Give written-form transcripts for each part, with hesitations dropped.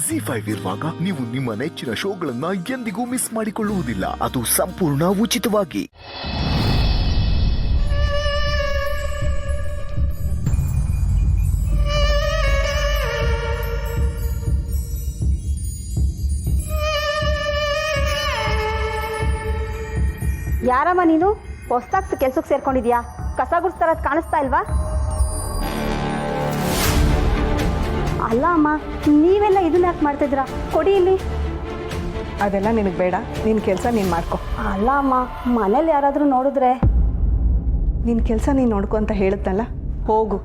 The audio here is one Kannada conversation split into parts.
ಜಿ5 ಇರುವಾಗ ನೀವು ನಿಮ್ಮ ನೆಚ್ಚಿನ ಶೋಗಳನ್ನ ಎಂದಿಗೂ ಮಿಸ್ ಮಾಡಿಕೊಳ್ಳುವುದಿಲ್ಲ. ಅದು ಸಂಪೂರ್ಣ ಉಚಿತವಾಗಿ. ಯಾರಮ್ಮ ನೀನು? ಹೊಸ್ದಾಗ್ತು ಕೆಲ್ಸಕ್ಕೆ ಸೇರ್ಕೊಂಡಿದ್ಯಾ? ಕಸ ಗುಡಿಸ್ತಾರದು ಕಾಣಿಸ್ತಾ ಇಲ್ವಾ? ಅಲ್ಲ ಅಮ್ಮ, ನೀವೆಲ್ಲ ಇದನ್ನ ಯಾಕೆ ಮಾಡ್ತಿದ್ದೀರಾ? ಕೊಡಿ ಇಲ್ಲಿ. ಅದೆಲ್ಲ ನಿನಗೆ ಬೇಡ, ನಿನ್ನ ಕೆಲಸ ನೀನು ಮಾಡ್ಕೊ. ಅಲ್ಲ ಅಮ್ಮ, ಮನೇಲಿ ಯಾರಾದರೂ ನೋಡಿದ್ರೆ? ನಿನ್ನ ಕೆಲಸ ನೀನು ನೋಡ್ಕೊ ಅಂತ ಹೇಳುತ್ತಲ್ಲ, ಹೋಗು.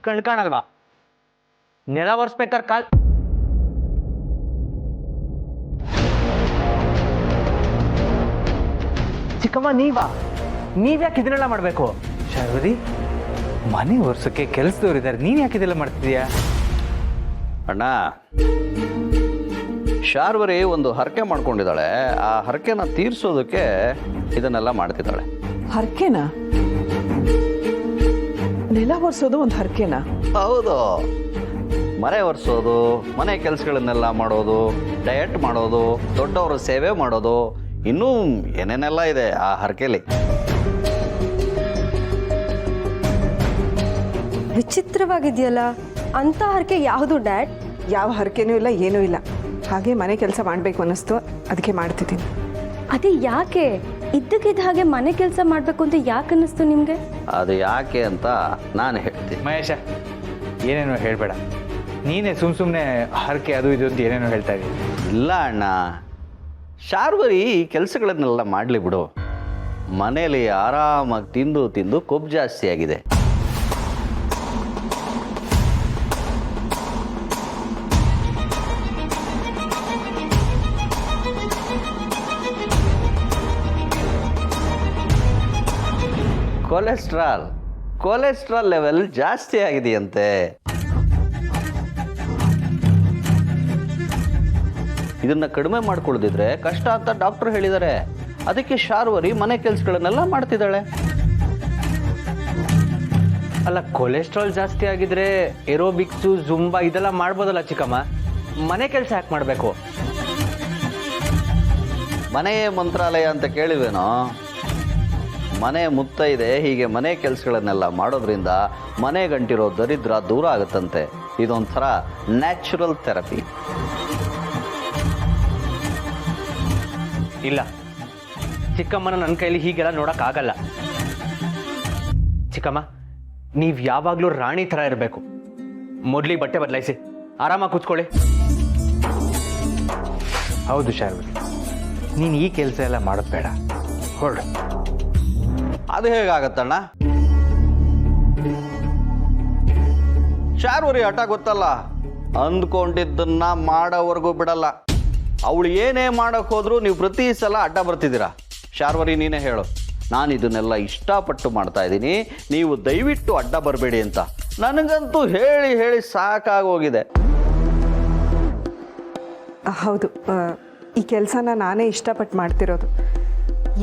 ಕಣ್ಕಾಣಲ್ವಾ? ನೆಲ ಒರೆಸ್ಬೇಕಾದ್ರೆ ಕಾಲ್ ಚಿಕ್ಕಮ್ಮ ನೀವ್ಯಾಕೆ ಇದನ್ನೆಲ್ಲ ಮಾಡಬೇಕು? ಶಾರ್ವರಿ, ಮನೆ ಒರ್ಸೋಕ್ಕೆ ಕೆಲಸದವ್ರಿದ್ದಾರೆ, ನೀನು ಯಾಕೆ ಇದೆಲ್ಲ ಮಾಡ್ತಿದ್ಯಾ? ಅಣ್ಣ, ಶಾರ್ವರಿ ಒಂದು ಹರಕೆ ಮಾಡ್ಕೊಂಡಿದ್ದಾಳೆ. ಆ ಹರಕೆನ ತೀರ್ಸೋದಕ್ಕೆ ಇದನ್ನೆಲ್ಲ ಮಾಡ್ತಿದ್ದಾಳೆ. ಹರಕೆನಾ? ನೆಲ ಒರೆಸೋದು ಒಂದು ಹರಕೆನಾ? ಹೌದು. ಮನೆ ಒರೆಸೋದು, ಮನೆ ಕೆಲಸಗಳನ್ನೆಲ್ಲ ಮಾಡೋದು, ಡಯಟ್ ಮಾಡೋದು, ದೊಡ್ಡವರ ಸೇವೆ ಮಾಡೋದು, ಇನ್ನೂ ಏನೇನೆಲ್ಲ ಇದೆ ಆ ಹರಕೆಲಿ. ವಿಚಿತ್ರವಾಗಿದೆಯಲ್ಲ, ಅಂತ ಹರಕೆ ಯಾವುದು ಡ್ಯಾಡ್? ಯಾವ ಹರಕೆನೂ ಇಲ್ಲ, ಏನೂ ಇಲ್ಲ. ಹಾಗೆ ಮನೆ ಕೆಲಸ ಮಾಡಬೇಕು ಅನ್ನಿಸ್ತು, ಅದಕ್ಕೆ ಮಾಡ್ತಿದ್ದೀನಿ. ಅದೇ ಯಾಕೆ? ಇದ್ದಕ್ಕಿದ್ದ ಹಾಗೆ ಮನೆ ಕೆಲಸ ಮಾಡಬೇಕು ಅಂತ ಯಾಕೆ ಅನ್ನಿಸ್ತು ನಿಮಗೆ? ಅದು ಯಾಕೆ ಅಂತ ನಾನು ಹೇಳ್ತೀನಿ. ಮಹೇಶ, ಏನೇನೋ ಹೇಳಬೇಡ. ನೀನೇ ಸುಮ್ಮನೆ ಹರಕೆ ಅದು ಇದು ಅಂತ ಏನೇನೋ ಹೇಳ್ತಾ ಇದ್ದೀನಿ. ಇಲ್ಲ ಅಣ್ಣ, ಶಾರ್ವರಿ ಈ ಕೆಲಸಗಳನ್ನೆಲ್ಲ ಮಾಡಲಿ ಬಿಡು. ಮನೇಲಿ ಆರಾಮಾಗಿ ತಿಂದು ತಿಂದು ಕೊಬ್ಬು ಜಾಸ್ತಿ ಆಗಿದೆ. ಕೊಲೆಸ್ಟ್ರಾಲ್ ಲೆವೆಲ್ ಜಾಸ್ತಿ ಆಗಿದೆಯಂತೆ. ಇದನ್ನ ಕಡಿಮೆ ಮಾಡ್ಕೊಳ್ಳದಿದ್ರೆ ಕಷ್ಟ ಅಂತ ಡಾಕ್ಟರ್ ಹೇಳಿದ್ದಾರೆ. ಅದಕ್ಕೆ ಶಾರ್ವರಿ ಮನೆ ಕೆಲಸಗಳನ್ನೆಲ್ಲ ಮಾಡ್ತಿದ್ದಾಳೆ. ಅಲ್ಲ, ಕೊಲೆಸ್ಟ್ರಾಲ್ ಜಾಸ್ತಿ ಆಗಿದ್ರೆ ಏರೋಬಿಕ್ಸು, ಜುಂಬಾ ಇದೆಲ್ಲ ಮಾಡ್ಬೋದಲ್ಲ ಚಿಕ್ಕಮ್ಮ? ಮನೆ ಕೆಲಸ ಯಾಕೆ ಮಾಡಬೇಕು? ಮನೆಯೇ ಮಂತ್ರಾಲಯ ಅಂತ ಕೇಳಿವೇನೋ? ಮನೆ ಮುತ್ತೈದೆ ಹೀಗೆ ಮನೆ ಕೆಲಸಗಳನ್ನೆಲ್ಲ ಮಾಡೋದ್ರಿಂದ ಮನೆ ಗಂಟಿರೋ ದರಿದ್ರ ದೂರ ಆಗುತ್ತಂತೆ. ಇದೊಂಥರ ನ್ಯಾಚುರಲ್ ಥೆರಪಿ. ಇಲ್ಲ, ಚಿಕ್ಕಮ್ಮನ ನನ್ನ ಕೈಲಿ ಹೀಗೆಲ್ಲ ನೋಡೋಕ್ಕಾಗಲ್ಲ. ಚಿಕ್ಕಮ್ಮ, ನೀವು ಯಾವಾಗಲೂ ರಾಣಿ ಥರ ಇರಬೇಕು. ಮೊದಲಿಗೆ ಬಟ್ಟೆ ಬದಲಾಯಿಸಿ ಆರಾಮಾಗಿ ಕೂತ್ಕೊಳ್ಳಿ. ಹೌದು ಶಾರ್ವರಿ, ನೀನು ಈ ಕೆಲಸ ಎಲ್ಲ ಮಾಡೋದು ಬೇಡ, ಹೊರಡು. ಅದು ಹೇಗಾಗತ್ತಣ್ಣ? ಶಾರ್ವರಿ ಹಠ ಗೊತ್ತಲ್ಲ, ಅಂದ್ಕೊಂಡಿದ್ದನ್ನ ಮಾಡೋವರೆಗೂ ಬಿಡಲ್ಲ. ಅವಳು ಏನೇ ಮಾಡಕ್ ಹೋದ್ರು ನೀವು ಪ್ರತಿ ಸಲ ಅಡ್ಡ ಬರ್ತಿದ್ದೀರಾ. ಶಾರ್ವರಿ, ನೀನೇ ಹೇಳು, ನಾನು ಇದನ್ನೆಲ್ಲ ಇಷ್ಟಪಟ್ಟು ಮಾಡ್ತಾ ಇದ್ದೀನಿ, ನೀವು ದಯವಿಟ್ಟು ಅಡ್ಡ ಬರಬೇಡಿ ಅಂತ. ನನಗಂತೂ ಹೇಳಿ ಹೇಳಿ ಸಾಕಾಗೋಗಿದೆ. ಹೌದು, ಈ ಕೆಲಸನ ನಾನೇ ಇಷ್ಟಪಟ್ಟು ಮಾಡ್ತಿರೋದು.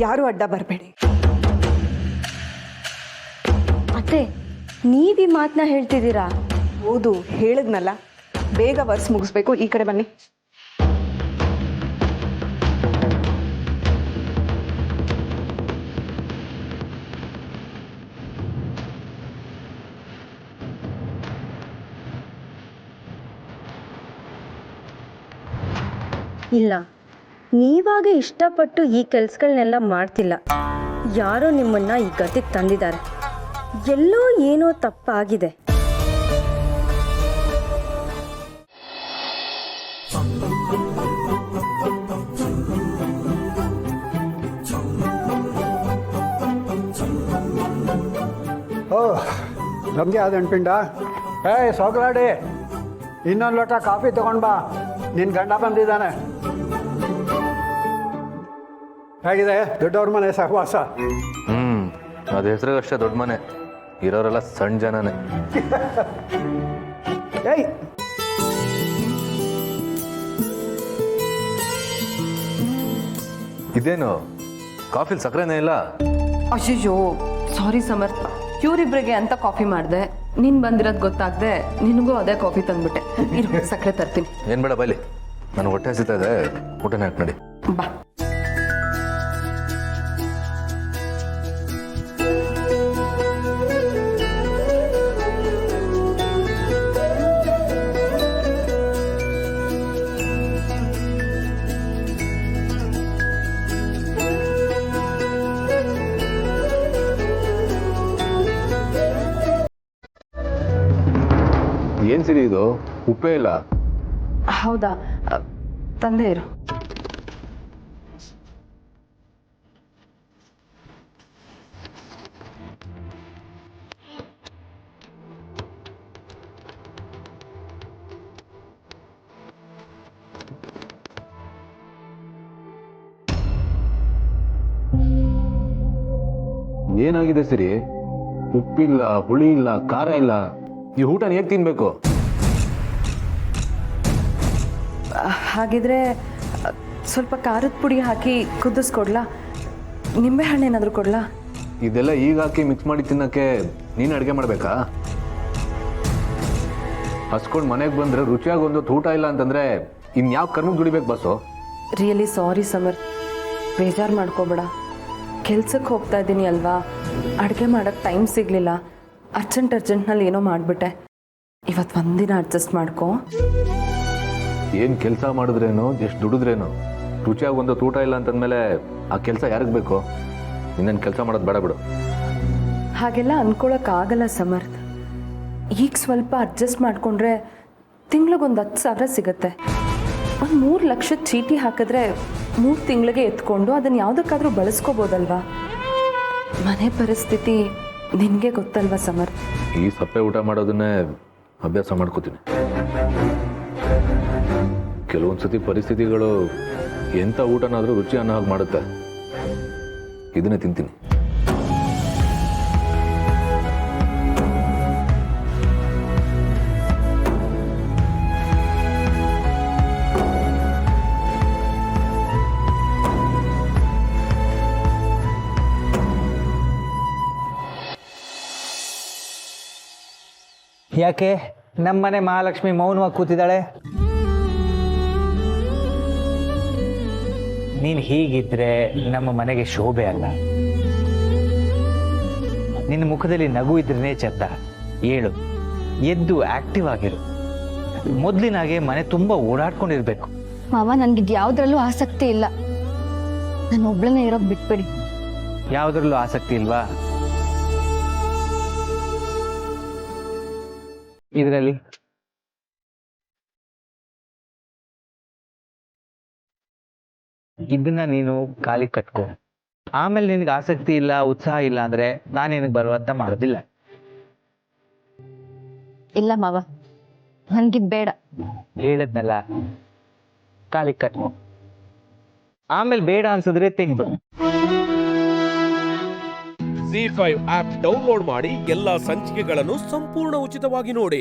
ಯಾರೂ ಅಡ್ಡ ಬರಬೇಡಿ. ಅತ್ತೆ, ನೀವ್ ಈ ಮಾತನ್ನ ಹೇಳ್ತಿದ್ದೀರಾ? ಹೌದು, ಹೇಳಿದ್ನಲ್ಲ. ಬೇಗ ವರ್ಸ್ ಮುಗಿಸ್ಬೇಕು. ಈ ಕಡೆ ಬನ್ನಿ. ಇಲ್ಲ, ನೀವಾಗ ಇಷ್ಟಪಟ್ಟು ಈ ಕೆಲಸಗಳನ್ನೆಲ್ಲ ಮಾಡ್ತಿಲ್ಲ. ಯಾರೋ ನಿಮ್ಮನ್ನ ಈ ಗತಿಗೆ ತಂದಿದ್ದಾರೆ. ಎಲ್ಲೋ ಏನೋ ತಪ್ಪಾಗಿದೆ. ಓಹ್, ನಮಗೆ ಅದು ಅನ್ಪಿಂಡ. ಸೋಗಲಾಡಿ, ಇನ್ನೊಂದು ಲೋಟ ಕಾಫಿ ತಗೊಂಡು ಬಾ, ನಿನ್ನ ಗಂಡ ಬಂದಿದ್ದಾನೆ. ಹೇಗಿದೆ ದೊಡ್ಡವ್ರ ಮನೆ ಸಹವಾಸ? ಅದು ಹೆಸರಿಗಷ್ಟೇ ದೊಡ್ಡ ಮನೆ, ಇರೋರೆಲ್ಲ ಸಣ್ಣ ಜನನೇ. ಏಯ್, ಇದೇನು ಕಾಫಿಲಿ ಸಕ್ಕರೆನೇ ಇಲ್ಲ? ಅಯ್ಯೋ ಸಾರಿ ಸಮರ್ಥ್, ಇವರಿಬ್ಬರಿಗೆ ಅಂತ ಕಾಫಿ ಮಾಡಿದೆ, ನೀನು ಬಂದಿರೋದು ಗೊತ್ತಾಗದೆ ನಿನಗೂ ಅದೇ ಕಾಫಿ ತಂದ್ಬಿಟ್ಟೆ. ಇರು ಸಕ್ಕರೆ ತರ್ತೀನಿ. ಏನು ಬೇಡ ಬೈಲಿ, ನನಗೆ ಹೊಟ್ಟೆ ಹಸಿತಾ ಇದೆ, ಊಟನೇ ಹಾಕಿ ನಡಿ. ಬಾ. ಏನು ಸಿರಿ ಇದು, ಉಪ್ಪೇ ಇಲ್ಲ. ಹೌದಾ, ತಂದೆ ಇರು. ಏನಾಗಿದೆ ಸಿರಿ? ಉಪ್ಪಿಲ್ಲ, ಹುಳಿ ಇಲ್ಲ, ಖಾರ ಇಲ್ಲ. ಈ ಊಟನ ಹೇಗೆ ತಿನ್ಬೇಕು? ಹಾಗಿದ್ರೆ ಸ್ವಲ್ಪ ಖಾರದ ಪುಡಿ ಹಾಕಿ ಕುದಿಸ್ಕೊಡ್ಲಾ? ನಿಂಬೆ ಹಣ್ಣೇನಾದರೂ ಕೊಡ್ಲಾ? ಇದೆಲ್ಲ ಈಗ ಹಾಕಿ ಮಿಕ್ಸ್ ಮಾಡಿ ತಿನ್ನಕ್ಕೆ ನೀನು ಅಡುಗೆ ಮಾಡಬೇಕಾ? ಹಸ್ಕೊಂಡು ಮನೆಗೆ ಬಂದರೆ ರುಚಿಯಾಗಿ ಒಂದು ಊಟ ಇಲ್ಲ ಅಂತಂದರೆ ಇನ್ಯಾವ ಕರ್ಮಕ್ಕೆ ದುಡಿಬೇಕು ಬಸ್ಸು? ರಿಯಲಿ ಸಾರಿ ಸಮರ್, ಬೇಜಾರು ಮಾಡ್ಕೋಬೇಡ. ಕೆಲ್ಸಕ್ಕೆ ಹೋಗ್ತಾ ಇದ್ದೀನಿ ಅಲ್ವಾ, ಅಡುಗೆ ಮಾಡೋಕ್ಕೆ ಟೈಮ್ ಸಿಗಲಿಲ್ಲ. ಅರ್ಜೆಂಟ್ನಲ್ಲಿ ಏನೋ ಮಾಡಿಬಿಟ್ಟೆ. ಇವತ್ತು ಒಂದಿನ ಅಡ್ಜಸ್ಟ್ ಮಾಡ್ಕೊ. ಏನು ಕೆಲಸ ಮಾಡಿದ್ರೇನು, ಎಷ್ಟು ದುಡಿದ್ರೇನು, ರುಚಿಯಾಗಿ ಒಂದು ಊಟ ಇಲ್ಲ ಅಂತಂದಮೇಲೆ ಆ ಕೆಲಸ ಯಾರಿಗೆ ಬೇಕು? ಇನ್ನೇನು ಕೆಲಸ ಮಾಡೋದು ಬೇಡ ಬಿಡು. ಹಾಗೆಲ್ಲ ಅನ್ಕೊಳಕ್ಕಾಗಲ್ಲ ಸಮರ್ಥ್. ಈಗ ಸ್ವಲ್ಪ ಅಡ್ಜಸ್ಟ್ ಮಾಡಿಕೊಂಡ್ರೆ ತಿಂಗ್ಳಿಗೊಂದು 10,000 ಸಿಗುತ್ತೆ. ಒಂದು 3 ಲಕ್ಷದ ಚೀಟಿ ಹಾಕಿದ್ರೆ 3 ತಿಂಗಳಿಗೆ ಎತ್ಕೊಂಡು ಅದನ್ನು ಯಾವುದಕ್ಕಾದ್ರೂ ಬಳಸ್ಕೋಬೋದಲ್ವಾ? ಮನೆ ಪರಿಸ್ಥಿತಿ ನಿನಗೆ ಗೊತ್ತಲ್ವಾ ಸಮರ್ಥ್? ಈ ಸಪ್ಪೆ ಊಟ ಮಾಡೋದನ್ನೇ ಅಭ್ಯಾಸ ಮಾಡ್ಕೋತೀನಿ. ಕೆಲವೊಂದು ಸತಿ ಪರಿಸ್ಥಿತಿಗಳು ಎಂಥ ಊಟನಾದರೂ ರುಚಿ ಅನ್ನೋ ಹಾಗೆ ಮಾಡುತ್ತೆ. ಇದನ್ನೇ ತಿಂತೀನಿ. ಯಾಕೆ ನಮ್ಮನೆ ಮಹಾಲಕ್ಷ್ಮಿ ಮೌನವಾಗಿ ಕೂತಿದ್ದಾಳೆ? ನೀನು ಹೀಗಿದ್ರೆ ನಮ್ಮ ಮನೆಗೆ ಶೋಭೆ ಅಲ್ಲ. ನಿನ್ನ ಮುಖದಲ್ಲಿ ನಗು ಇದ್ರೇ ಚೆಂದ. ಏಳು, ಎದ್ದು ಆಕ್ಟಿವ್ ಆಗಿರು. ಮೊದಲಿನಾಗೆ ಮನೆ ತುಂಬ ಓಡಾಡ್ಕೊಂಡಿರ್ಬೇಕು. ಮಾವ, ನನ್ಗಿದ್ ಯಾವ್ದ್ರಲ್ಲೂ ಆಸಕ್ತಿ ಇಲ್ಲ. ನಾನು ಒಬ್ಳನ್ನೇ ಇರೋಕ್ ಬಿಟ್ಬಿಡಿ. ಯಾವುದ್ರಲ್ಲೂ ಆಸಕ್ತಿ ಇಲ್ವಾ? ಇದರಲ್ಲಿ ಇದನ್ನ ನೀನು ಖಾಲಿ ಕಟ್ಕೋ. ಆಮೇಲೆ ನಿನಗೆ ಆಸಕ್ತಿ ಇಲ್ಲ, ಉತ್ಸಾಹ ಇಲ್ಲ ಅಂದ್ರೆ ನಾನು ನಿನಗೆ ಬರುವಂತ ಮಾಡೋದಿಲ್ಲ. ಇಲ್ಲ ಮಾವ, ನನ್ಗಿದ್ ಬೇಡ. ಹೇಳದ್ನಲ್ಲ, ಖಾಲಿ ಕಟ್ಕೋ. ಆಮೇಲೆ ಬೇಡ ಅನ್ಸಿದ್ರೆ ತೆಗ್ದು. Z5 ಆಪ್ ಡೌನ್ಲೋಡ್ ಮಾಡಿ ಎಲ್ಲಾ ಸಂಚಿಕೆಗಳನ್ನು ಸಂಪೂರ್ಣ ಉಚಿತವಾಗಿ ನೋಡಿ.